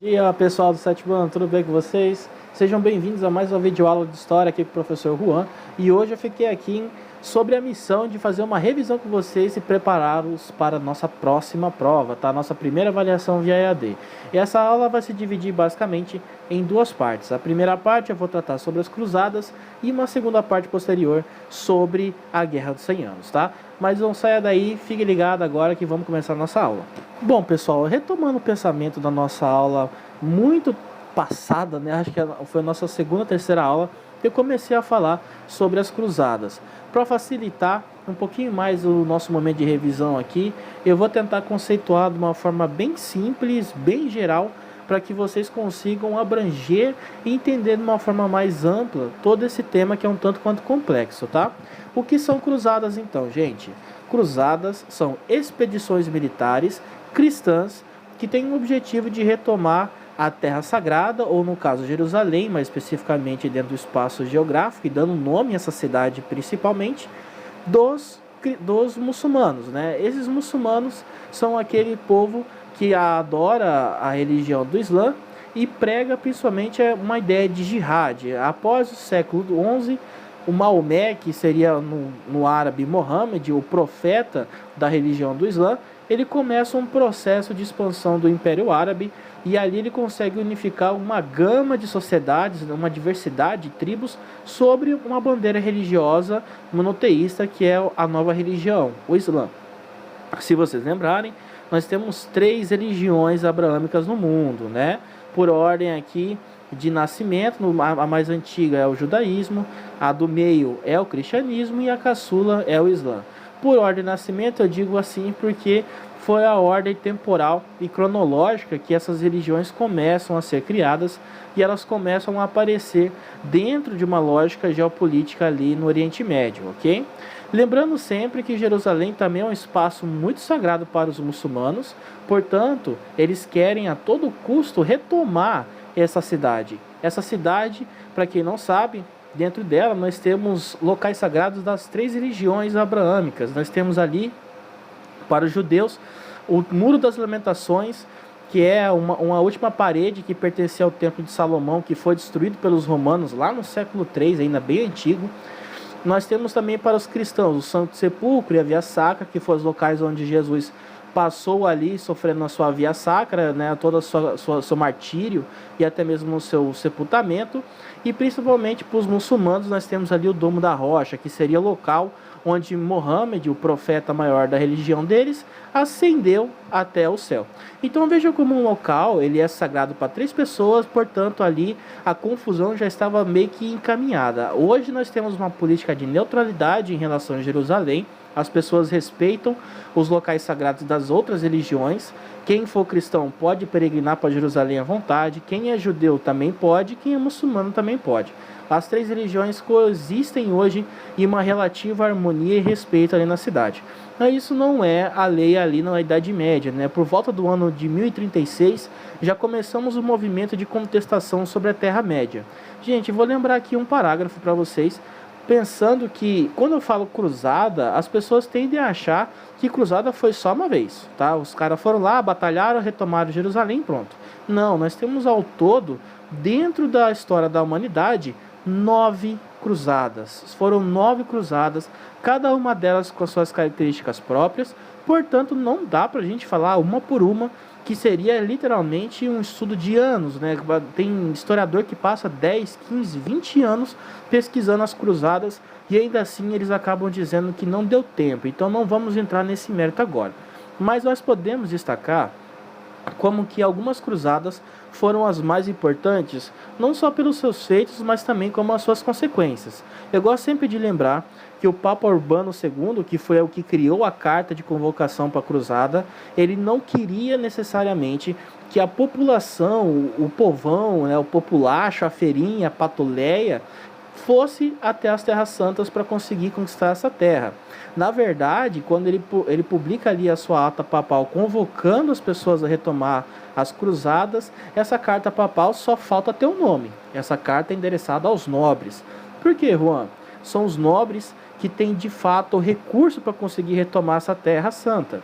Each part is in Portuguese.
Bom dia, pessoal do sétimo ano, tudo bem com vocês? Sejam bem-vindos a mais uma videoaula de história aqui com o professor Juan. E hoje eu fiquei aqui sobre a missão de fazer uma revisão com vocês e prepará-los para a nossa próxima prova, tá? Nossa primeira avaliação via EAD. E essa aula vai se dividir basicamente em duas partes. A primeira parte eu vou tratar sobre as cruzadas e uma segunda parte posterior sobre a Guerra dos 100 Anos, tá? Mas não saia daí, fique ligado agora que vamos começar a nossa aula. Bom, pessoal, retomando o pensamento da nossa aula muito passada, né? Acho que foi a nossa segunda, terceira aula, eu comecei a falar sobre as cruzadas. Para facilitar um pouquinho mais o nosso momento de revisão aqui, eu vou tentar conceituar de uma forma bem simples, bem geral, para que vocês consigam abranger e entender de uma forma mais ampla todo esse tema que é um tanto quanto complexo, tá? O que são cruzadas então, gente? Cruzadas são expedições militares cristãs que têm o objetivo de retomar a Terra Sagrada, ou no caso Jerusalém, mais especificamente dentro do espaço geográfico, e dando nome a essa cidade principalmente, dos muçulmanos, né? Esses muçulmanos são aquele povo que adora a religião do Islã e prega principalmente uma ideia de jihad. Após o século XI, o Maomé, que seria no árabe Mohammed, o profeta da religião do Islã, ele começa um processo de expansão do Império Árabe e ali ele consegue unificar uma gama de sociedades, uma diversidade de tribos sobre uma bandeira religiosa monoteísta que é a nova religião, o Islã. Se vocês lembrarem, nós temos 3 religiões abraâmicas no mundo, né? Por ordem aqui de nascimento, a mais antiga é o judaísmo, a do meio é o cristianismo e a caçula é o Islã. Por ordem de nascimento eu digo assim porque foi a ordem temporal e cronológica que essas religiões começam a ser criadas e elas começam a aparecer dentro de uma lógica geopolítica ali no Oriente Médio, ok? Lembrando sempre que Jerusalém também é um espaço muito sagrado para os muçulmanos, portanto, eles querem a todo custo retomar essa cidade. Essa cidade, para quem não sabe, dentro dela nós temos locais sagrados das 3 religiões abraâmicas. Nós temos ali, para os judeus, o Muro das Lamentações, que é uma última parede que pertencia ao Templo de Salomão, que foi destruído pelos romanos lá no século III, ainda bem antigo. Nós temos também para os cristãos o Santo Sepulcro e a Via Sacra, que foram os locais onde Jesus passou ali sofrendo a sua via sacra, né, todo o seu martírio e até mesmo o seu sepultamento. E principalmente para os muçulmanos nós temos ali o Domo da Rocha, que seria o local onde Mohammed, o profeta maior da religião deles, ascendeu até o céu. Então veja como um local ele é sagrado para 3 pessoas, portanto ali a confusão já estava meio que encaminhada. Hoje nós temos uma política de neutralidade em relação a Jerusalém. As pessoas respeitam os locais sagrados das outras religiões. Quem for cristão pode peregrinar para Jerusalém à vontade. Quem é judeu também pode. Quem é muçulmano também pode. As 3 religiões coexistem hoje em uma relativa harmonia e respeito ali na cidade. Mas isso não é a lei ali na Idade Média, né? Por volta do ano de 1036, já começamos o movimento de contestação sobre a Terra-média. Gente, vou lembrar aqui um parágrafo para vocês, pensando que quando eu falo cruzada, as pessoas tendem a achar que cruzada foi só uma vez, tá? Os caras foram lá, batalharam, retomaram Jerusalém, pronto. Não, nós temos ao todo, dentro da história da humanidade, 9 cruzadas. Foram 9 cruzadas, cada uma delas com as suas características próprias, portanto não dá pra gente falar uma por uma, que seria literalmente um estudo de anos, né? Tem historiador que passa 10, 15, 20 anos pesquisando as cruzadas e ainda assim eles acabam dizendo que não deu tempo. Então não vamos entrar nesse mérito agora. Mas nós podemos destacar como que algumas cruzadas foram as mais importantes, não só pelos seus feitos, mas também como as suas consequências. Eu gosto sempre de lembrar que o Papa Urbano II, que foi o que criou a carta de convocação para a cruzada, ele não queria necessariamente que a população, o povão, né, o populacho, a feirinha, a patuleia, fosse até as Terras Santas para conseguir conquistar essa terra. Na verdade, quando ele publica ali a sua ata papal convocando as pessoas a retomar as cruzadas, essa carta papal só falta ter um nome. Essa carta é endereçada aos nobres. Por quê, Juan? São os nobres que têm de fato o recurso para conseguir retomar essa terra santa.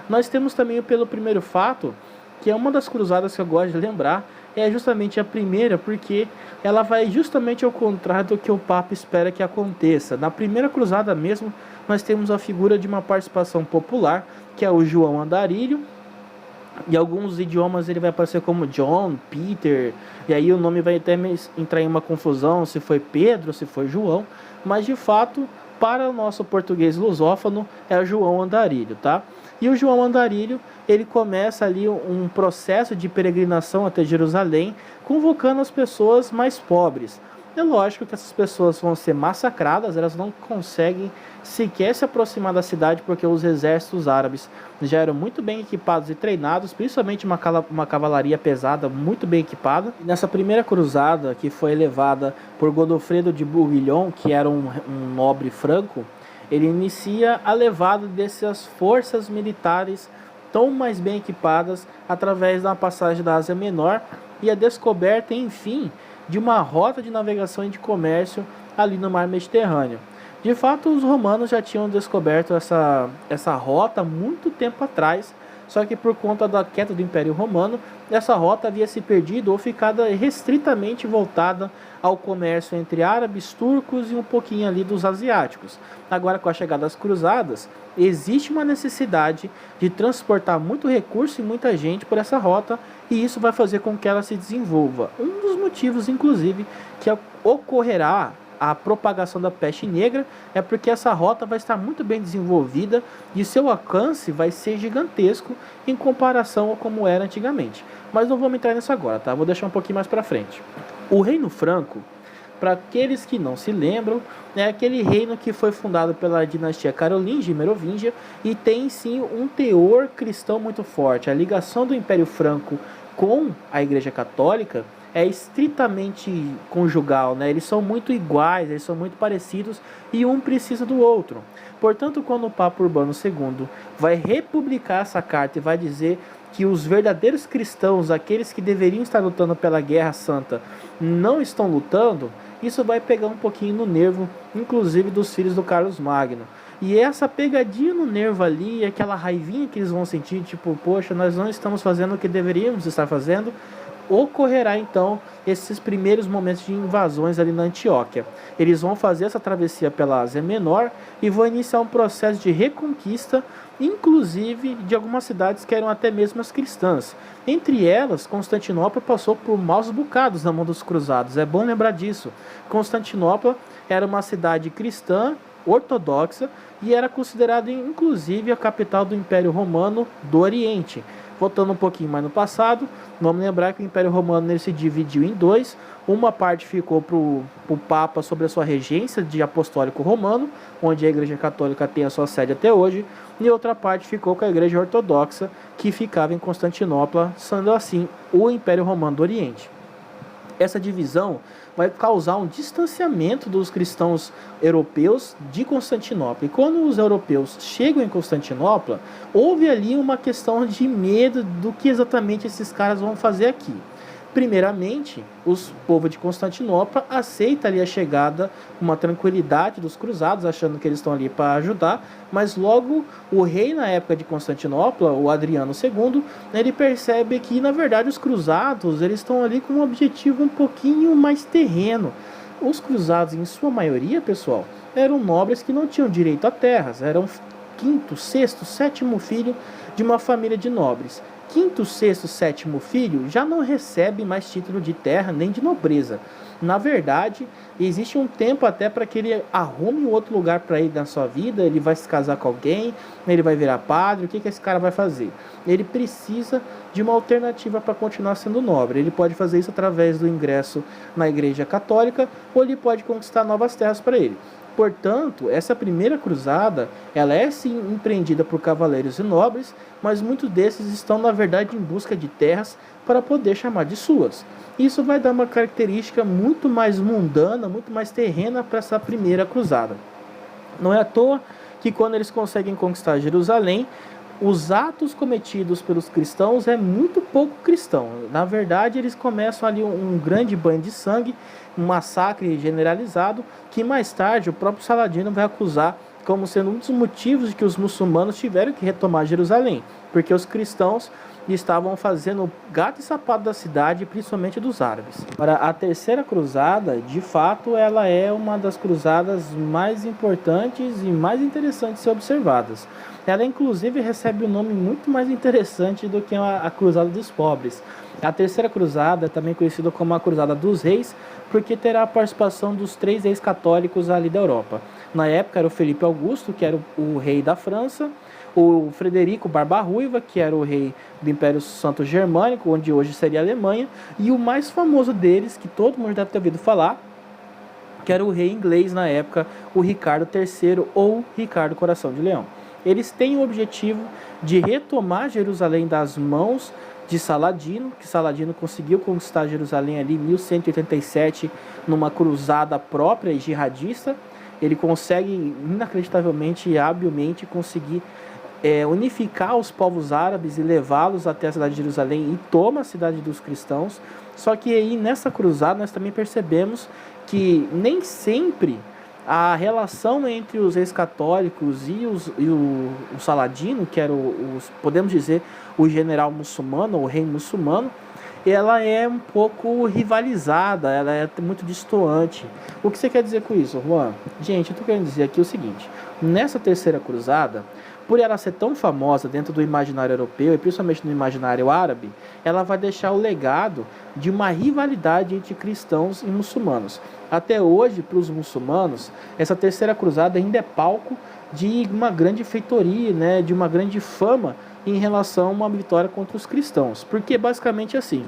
Nós temos também pelo primeiro fato que é uma das cruzadas que eu gosto de lembrar, é justamente a primeira, porque ela vai justamente ao contrário do que o Papa espera que aconteça. Na primeira cruzada mesmo, nós temos a figura de uma participação popular, que é o João Andarilho. Em alguns idiomas ele vai aparecer como John, Peter, e aí o nome vai até entrar em uma confusão se foi Pedro, se foi João, mas de fato, para o nosso português lusófono, é o João Andarilho, tá? E o João Andarilho, ele começa ali um processo de peregrinação até Jerusalém, convocando as pessoas mais pobres. É lógico que essas pessoas vão ser massacradas, elas não conseguem sequer se aproximar da cidade porque os exércitos árabes já eram muito bem equipados e treinados, principalmente uma cavalaria pesada muito bem equipada. Nessa primeira cruzada, que foi levada por Godofredo de Bouillon, que era um nobre franco, ele inicia a levada dessas forças militares tão mais bem equipadas através da passagem da Ásia Menor e a descoberta, enfim, de uma rota de navegação e de comércio ali no mar Mediterrâneo. De fato, os romanos já tinham descoberto essa rota muito tempo atrás, só que por conta da queda do Império Romano, essa rota havia se perdido ou ficado restritamente voltada ao comércio entre árabes, turcos e um pouquinho ali dos asiáticos. Agora, com a chegada das cruzadas, existe uma necessidade de transportar muito recurso e muita gente por essa rota, e isso vai fazer com que ela se desenvolva. Um dos motivos, inclusive, que ocorrerá a propagação da peste negra é porque essa rota vai estar muito bem desenvolvida e seu alcance vai ser gigantesco em comparação a como era antigamente. Mas não vamos entrar nisso agora, tá? Vou deixar um pouquinho mais para frente. O Reino Franco, para aqueles que não se lembram, é aquele reino que foi fundado pela dinastia Carolíngia e Merovingia e tem sim um teor cristão muito forte. A ligação do Império Franco com a Igreja Católica é estritamente conjugal, né? Eles são muito iguais, eles são muito parecidos e um precisa do outro. Portanto, quando o Papa Urbano II vai republicar essa carta e vai dizer que os verdadeiros cristãos, aqueles que deveriam estar lutando pela Guerra Santa, não estão lutando, isso vai pegar um pouquinho no nervo, inclusive dos filhos do Carlos Magno. E essa pegadinha no nervo ali, aquela raivinha que eles vão sentir, tipo, poxa, nós não estamos fazendo o que deveríamos estar fazendo, ocorrerá então esses primeiros momentos de invasões ali na Antioquia. Eles vão fazer essa travessia pela Ásia Menor e vão iniciar um processo de reconquista, inclusive de algumas cidades que eram até mesmo as cristãs. Entre elas, Constantinopla passou por maus bocados na mão dos cruzados. É bom lembrar disso. Constantinopla era uma cidade cristã, ortodoxa, e era considerada inclusive a capital do Império Romano do Oriente. Voltando um pouquinho mais no passado, vamos lembrar que o Império Romano ele se dividiu em dois. Uma parte ficou para o Papa sobre a sua regência de apostólico romano, onde a Igreja Católica tem a sua sede até hoje, e outra parte ficou com a Igreja Ortodoxa, que ficava em Constantinopla, sendo assim o Império Romano do Oriente. Essa divisão vai causar um distanciamento dos cristãos europeus de Constantinopla. E quando os europeus chegam em Constantinopla, houve ali uma questão de medo do que exatamente esses caras vão fazer aqui. Primeiramente, o povo de Constantinopla aceita ali a chegada, uma tranquilidade dos cruzados, achando que eles estão ali para ajudar, mas logo o rei na época de Constantinopla, o Adriano II, ele percebe que na verdade os cruzados eles estão ali com um objetivo um pouquinho mais terreno. Os cruzados, em sua maioria, pessoal, eram nobres que não tinham direito a terras, eram quinto, sexto, sétimo filho de uma família de nobres. Quinto, sexto, sétimo filho já não recebe mais título de terra nem de nobreza. Na verdade, existe um tempo até para que ele arrume um outro lugar para ir na sua vida, ele vai se casar com alguém, ele vai virar padre, o que esse cara vai fazer? Ele precisa de uma alternativa para continuar sendo nobre. Ele pode fazer isso através do ingresso na Igreja Católica ou ele pode conquistar novas terras para ele. Portanto, essa primeira cruzada, ela é sim empreendida por cavaleiros e nobres, mas muitos desses estão na verdade em busca de terras para poder chamar de suas. Isso vai dar uma característica muito mais mundana, muito mais terrena para essa primeira cruzada. Não é à toa que quando eles conseguem conquistar Jerusalém, os atos cometidos pelos cristãos é muito pouco cristão. Na verdade, eles começam ali um grande banho de sangue, um massacre generalizado, que mais tarde o próprio Saladino vai acusar como sendo um dos motivos de que os muçulmanos tiveram que retomar Jerusalém, porque os cristãos e estavam fazendo gato e sapato da cidade, principalmente dos árabes. Agora, a terceira cruzada, de fato, ela é uma das cruzadas mais importantes e mais interessantes de ser observadas. Ela, inclusive, recebe um nome muito mais interessante do que a Cruzada dos Pobres. A terceira cruzada é também conhecida como a Cruzada dos Reis, porque terá a participação dos 3 reis católicos ali da Europa. Na época era o Felipe Augusto, que era o rei da França, o Frederico Barba-Ruiva, que era o rei do Império Santo Germânico, onde hoje seria a Alemanha, e o mais famoso deles, que todo mundo deve ter ouvido falar, que era o rei inglês na época, o Ricardo III ou Ricardo Coração de Leão. Eles têm o objetivo de retomar Jerusalém das mãos de Saladino, que Saladino conseguiu conquistar Jerusalém ali em 1187, numa cruzada própria e jihadista. Ele consegue, inacreditavelmente e habilmente, conseguir unificar os povos árabes e levá-los até a cidade de Jerusalém e toma a cidade dos cristãos. Só que aí nessa cruzada nós também percebemos que nem sempre a relação entre os reis católicos e o Saladino, que era podemos dizer, o general muçulmano, ou o rei muçulmano, ela é um pouco rivalizada, ela é muito destoante. O que você quer dizer com isso, Juan? Gente, eu estou querendo dizer aqui o seguinte: nessa terceira cruzada, por ela ser tão famosa dentro do imaginário europeu e principalmente no imaginário árabe, ela vai deixar o legado de uma rivalidade entre cristãos e muçulmanos. Até hoje, para os muçulmanos, essa terceira cruzada ainda é palco de uma grande feitoria, né, de uma grande fama em relação a uma vitória contra os cristãos. Porque basicamente assim,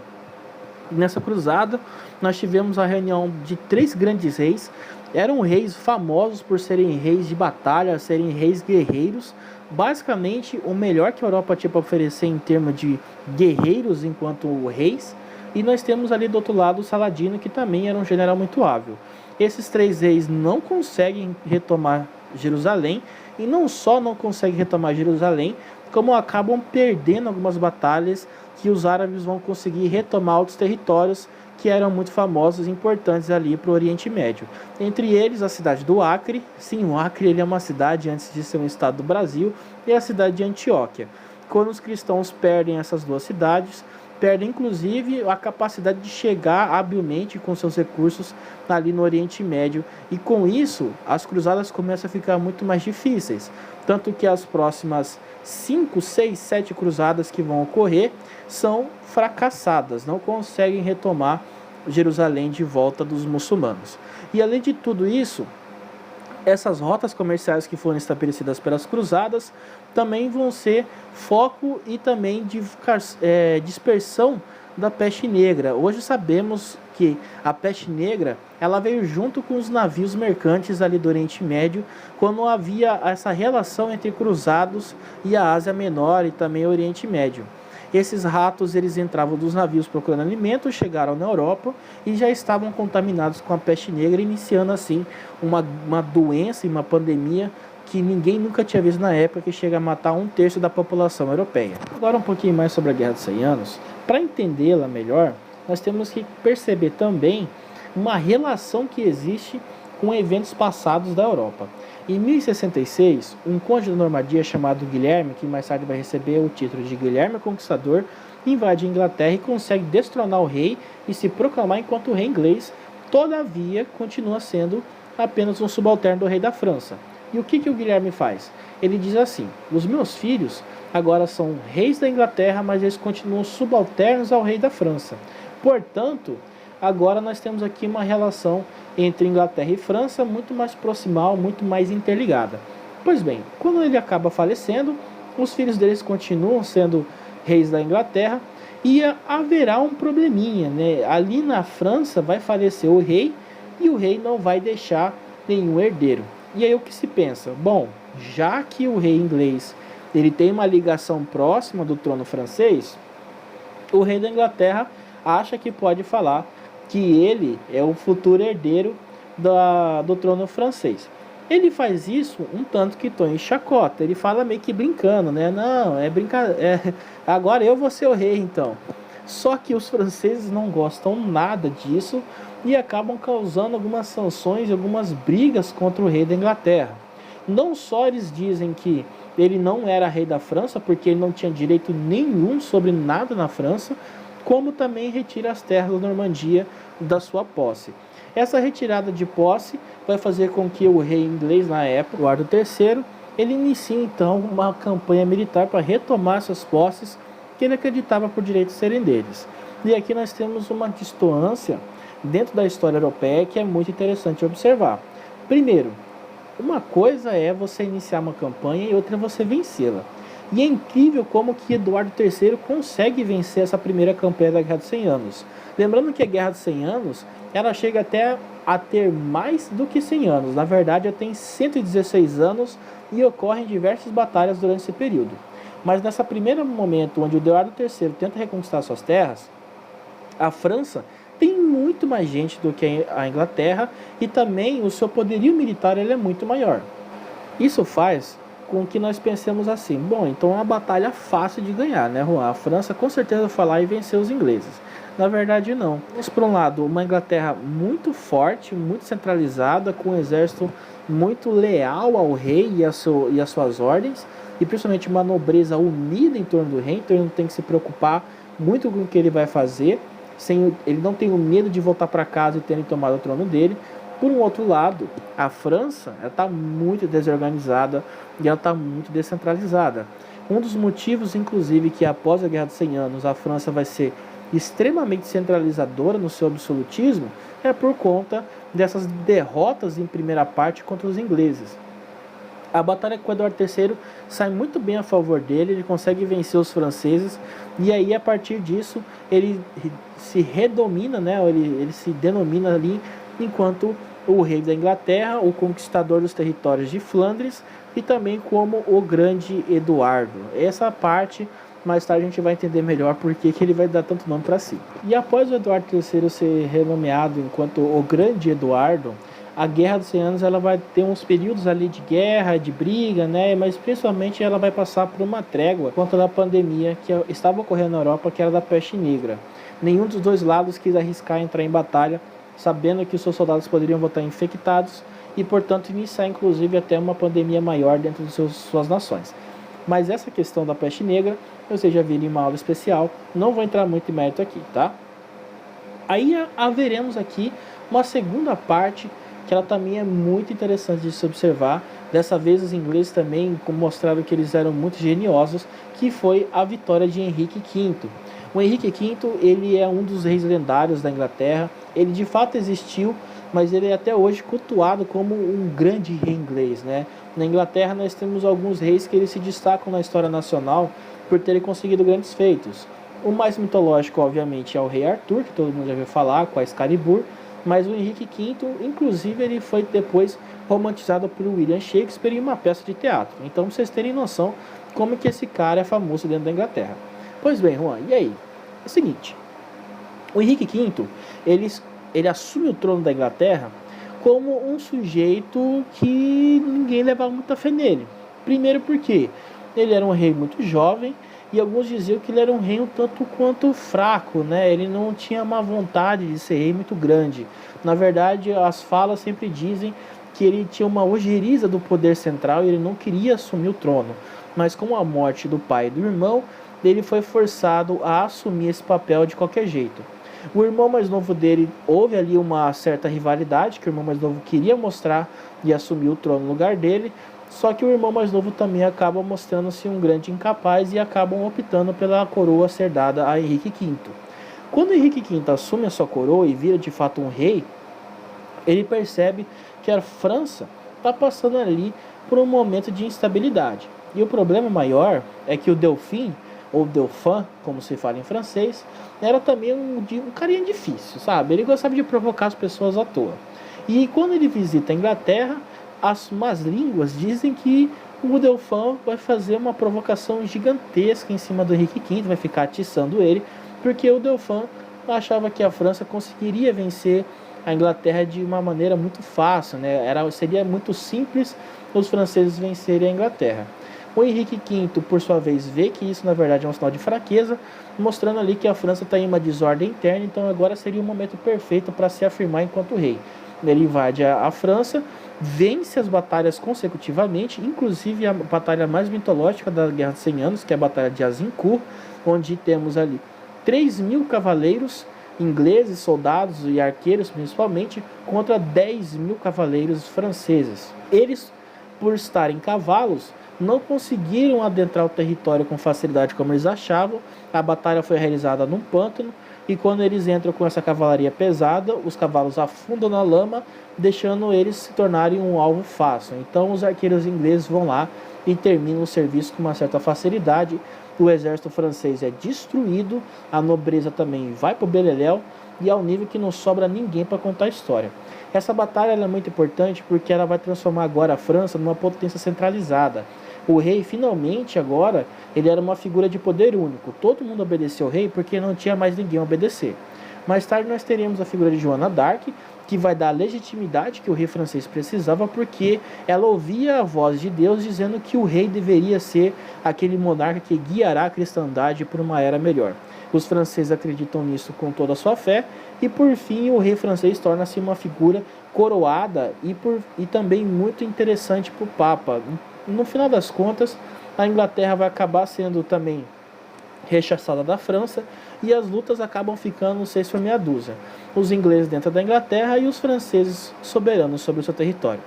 nessa cruzada nós tivemos a reunião de 3 grandes reis. Eram reis famosos por serem reis de batalha, serem reis guerreiros. Basicamente o melhor que a Europa tinha para oferecer em termos de guerreiros enquanto reis. E nós temos ali do outro lado o Saladino, que também era um general muito hábil. Esses 3 reis não conseguem retomar Jerusalém, e não só não conseguem retomar Jerusalém, como acabam perdendo algumas batalhas, que os árabes vão conseguir retomar outros territórios que eram muito famosos e importantes ali para o Oriente Médio. Entre eles a cidade do Acre. Sim, o Acre ele é uma cidade antes de ser um estado do Brasil, e a cidade de Antioquia. Quando os cristãos perdem essas 2 cidades, perdem inclusive a capacidade de chegar habilmente com seus recursos ali no Oriente Médio, e com isso as cruzadas começam a ficar muito mais difíceis, tanto que as próximas 5, 6, 7 cruzadas que vão ocorrer são fracassadas, não conseguem retomar Jerusalém de volta dos muçulmanos. E além de tudo isso, essas rotas comerciais que foram estabelecidas pelas cruzadas também vão ser foco e também de dispersão da peste negra. Hoje sabemos que a peste negra ela veio junto com os navios mercantes ali do Oriente Médio, quando havia essa relação entre cruzados e a Ásia Menor e também o Oriente Médio. Esses ratos eles entravam dos navios procurando alimento, chegaram na Europa e já estavam contaminados com a peste negra, iniciando assim uma doença e uma pandemia que ninguém nunca tinha visto na época, que chega a matar 1/3 da população europeia. Agora um pouquinho mais sobre a Guerra dos 100 Anos. Para entendê-la melhor, nós temos que perceber também uma relação que existe com eventos passados da Europa. Em 1066, um conde da Normandia chamado Guilherme, que mais tarde vai receber o título de Guilherme Conquistador, invade a Inglaterra e consegue destronar o rei e se proclamar enquanto rei inglês. Todavia, continua sendo apenas um subalterno do rei da França. E o que o Guilherme faz? Ele diz assim: os meus filhos agora são reis da Inglaterra, mas eles continuam subalternos ao rei da França. Portanto, agora nós temos aqui uma relação entre Inglaterra e França muito mais proximal, muito mais interligada. Pois bem, quando ele acaba falecendo, os filhos deles continuam sendo reis da Inglaterra, e haverá um probleminha, né? Ali na França vai falecer o rei, e o rei não vai deixar nenhum herdeiro. E aí o que se pensa? Bom, já que o rei inglês ele tem uma ligação próxima do trono francês, o rei da Inglaterra acha que pode falar que ele é o futuro herdeiro do trono francês. Ele faz isso um tanto que tô em chacota. Ele fala meio que brincando, né? Não, é brincadeira. Agora eu vou ser o rei, então. Só que os franceses não gostam nada disso e acabam causando algumas sanções, algumas brigas contra o rei da Inglaterra. Não só eles dizem que ele não era rei da França, porque ele não tinha direito nenhum sobre nada na França, como também retira as terras da Normandia da sua posse. Essa retirada de posse vai fazer com que o rei inglês na época, Eduardo III, ele inicie então uma campanha militar para retomar essas posses que ele acreditava por direito serem deles. E aqui nós temos uma distância dentro da história europeia que é muito interessante observar. Primeiro, uma coisa é você iniciar uma campanha e outra é você vencê-la. E é incrível como que Eduardo III consegue vencer essa primeira campanha da Guerra dos 100 Anos. Lembrando que a Guerra dos 100 Anos, ela chega até a ter mais do que 100 anos. Na verdade, ela tem 116 anos e ocorrem diversas batalhas durante esse período. Mas nesse primeiro momento, onde o Eduardo III tenta reconquistar suas terras, a França tem muito mais gente do que a Inglaterra e também o seu poderio militar ele é muito maior. Isso faz com que nós pensemos assim, bom, então é uma batalha fácil de ganhar, né, Juan? A França com certeza foi lá e venceu os ingleses. Na verdade, não. Vamos por um lado, uma Inglaterra muito forte, muito centralizada, com um exército muito leal ao rei e às suas ordens, e principalmente uma nobreza unida em torno do rei, então ele não tem que se preocupar muito com o que ele vai fazer, ele não tem o medo de voltar para casa e terem tomado o trono dele. Por um outro lado, a França está muito desorganizada e ela está muito descentralizada. Um dos motivos, inclusive, que após a Guerra dos 100 Anos a França vai ser extremamente centralizadora no seu absolutismo é por conta dessas derrotas em primeira parte contra os ingleses. A batalha com o Eduardo III sai muito bem a favor dele, ele consegue vencer os franceses e aí a partir disso ele se redomina, né? Ele se denomina ali enquanto o rei da Inglaterra, o conquistador dos territórios de Flandres e também como o grande Eduardo. Essa parte mais tarde a gente vai entender melhor por que ele vai dar tanto nome para si. E após o Eduardo III ser renomeado enquanto o grande Eduardo, a Guerra dos 100 Anos ela vai ter uns períodos ali de guerra, de briga, né? Mas principalmente ela vai passar por uma trégua contra a pandemia que estava ocorrendo na Europa, que era da peste negra. Nenhum dos dois lados quis arriscar entrar em batalha, sabendo que os seus soldados poderiam voltar infectados e, portanto, iniciar inclusive até uma pandemia maior dentro de suas nações. Mas essa questão da peste negra, vocês já viram em uma aula especial, não vou entrar muito em mérito aqui, tá? Aí haveremos aqui uma segunda parte que ela também é muito interessante de se observar. Dessa vez os ingleses também mostraram que eles eram muito geniosos, que foi a vitória de Henrique V. O Henrique V, ele é um dos reis lendários da Inglaterra. Ele de fato existiu, mas ele é até hoje cultuado como um grande rei inglês, né? Na Inglaterra nós temos alguns reis que eles se destacam na história nacional por terem conseguido grandes feitos. O mais mitológico, obviamente, é o rei Arthur, que todo mundo já ouviu falar, com a Excalibur, mas o Henrique V, inclusive, ele foi depois romantizado por William Shakespeare em uma peça de teatro. Então, pra vocês terem noção como que esse cara é famoso dentro da Inglaterra. Pois bem, Juan, e aí? É o seguinte, o Henrique V, ele assume o trono da Inglaterra como um sujeito que ninguém levava muita fé nele. Primeiro porque ele era um rei muito jovem, e alguns diziam que ele era um rei um tanto quanto fraco, né? Ele não tinha uma vontade de ser rei muito grande. Na verdade, as falas sempre dizem que ele tinha uma ojeriza do poder central e ele não queria assumir o trono. Mas com a morte do pai e do irmão, ele foi forçado a assumir esse papel de qualquer jeito. O irmão mais novo dele, houve ali uma certa rivalidade, que o irmão mais novo queria mostrar e assumir o trono no lugar dele, só que o irmão mais novo também acaba mostrando-se um grande incapaz e acabam optando pela coroa ser dada a Henrique V. Quando Henrique V assume a sua coroa e vira de fato um rei, ele percebe que a França está passando ali por um momento de instabilidade. E o problema maior é que o Delfim, ou Dauphin, como se fala em francês, era também um carinha difícil, sabe? Ele gostava de provocar as pessoas à toa. E quando ele visita a Inglaterra, as más línguas dizem que o Dauphin vai fazer uma provocação gigantesca em cima do Henrique V, vai ficar atiçando ele, porque o Dauphin achava que a França conseguiria vencer a Inglaterra de uma maneira muito fácil, né? Seria muito simples os franceses vencerem a Inglaterra. O Henrique V, por sua vez, vê que isso na verdade é um sinal de fraqueza, mostrando ali que a França está em uma desordem interna, então agora seria o momento perfeito para se afirmar enquanto rei. Ele invade a França vence as batalhas consecutivamente, inclusive a batalha mais mitológica da Guerra de 100 Anos, que é a Batalha de Azincourt, onde temos ali 3.000 cavaleiros ingleses, soldados e arqueiros principalmente, contra 10.000 cavaleiros franceses. Eles, por estarem cavalos, não conseguiram adentrar o território com facilidade como eles achavam. A batalha foi realizada num pântano, e quando eles entram com essa cavalaria pesada, os cavalos afundam na lama, deixando eles se tornarem um alvo fácil. Então os arqueiros ingleses vão lá e terminam o serviço com uma certa facilidade. O exército francês é destruído, a nobreza também vai para o beleléu, e ao nível que não sobra ninguém para contar a história. Essa batalha é muito importante porque ela vai transformar agora a França numa potência centralizada. O rei, finalmente, agora, ele era uma figura de poder único. Todo mundo obedeceu ao rei porque não tinha mais ninguém a obedecer. Mais tarde nós teremos a figura de Joana d'Arc, que vai dar a legitimidade que o rei francês precisava, porque ela ouvia a voz de Deus dizendo que o rei deveria ser aquele monarca que guiará a cristandade por uma era melhor. Os franceses acreditam nisso com toda a sua fé, e por fim o rei francês torna-se uma figura coroada e também muito interessante para o Papa. No final das contas, a Inglaterra vai acabar sendo também rechaçada da França, e as lutas acabam ficando 6 por meia dúzia. Os ingleses dentro da Inglaterra e os franceses soberanos sobre o seu território.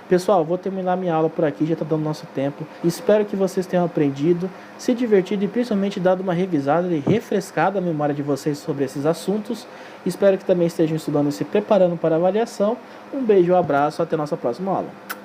Pessoal, vou terminar minha aula por aqui, já está dando nosso tempo. Espero que vocês tenham aprendido, se divertido e principalmente dado uma revisada e refrescado a memória de vocês sobre esses assuntos. Espero que também estejam estudando e se preparando para a avaliação. Um beijo, um abraço, até a nossa próxima aula.